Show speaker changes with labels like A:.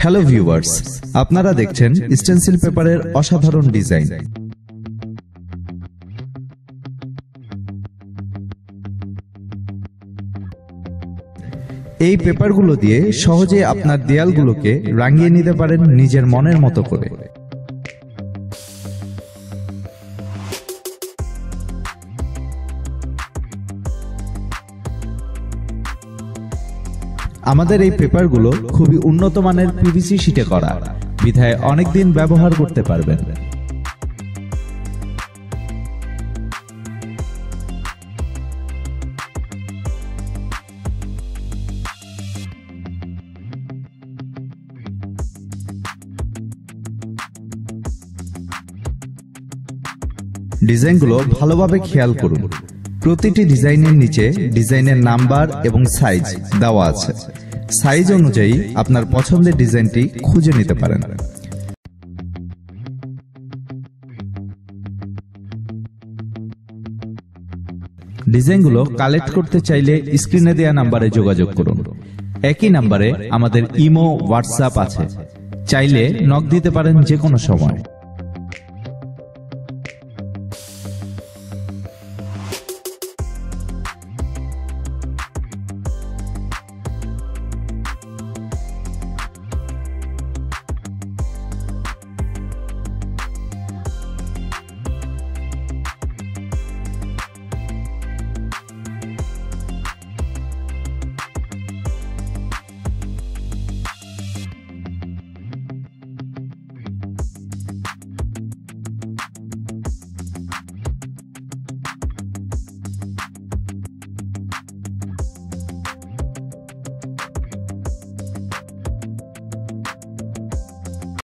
A: Hello viewers, আপনারা দেখছেন stencil পেপারের অসাধারণ ডিজাইন। এই পেপারগুলো দিয়ে সহজে আপনার দেয়ালগুলোকে রাঙিয়ে নিতে পারেন নিজের মনের মতো করে। আমাদের এই পেপারগুলো খুবই উন্নত মানের পিভিসি শীটে করা, বিধায় অনেকদিন ব্যবহার করতে পারবেন। ডিজাইনগুলো ভালোভাবে খেয়াল করুন। প্রতিটি ডিজাইনের নিচে ডিজাইনের নাম্বার এবং সাইজ দেওয়া আছে। সাইজ অনুযায়ী আপনার পছন্দের ডিজাইনটি খুঁজে নিতে পারেন। ডিজাইনগুলো কালেক্ট করতে চাইলে স্ক্রিনে দেওয়া নাম্বারে যোগাযোগ করুন। একই নাম্বারে আমাদের ইমো, হোয়াটসঅ্যাপ আছে, চাইলে নক দিতে পারেন যে কোনো সময়।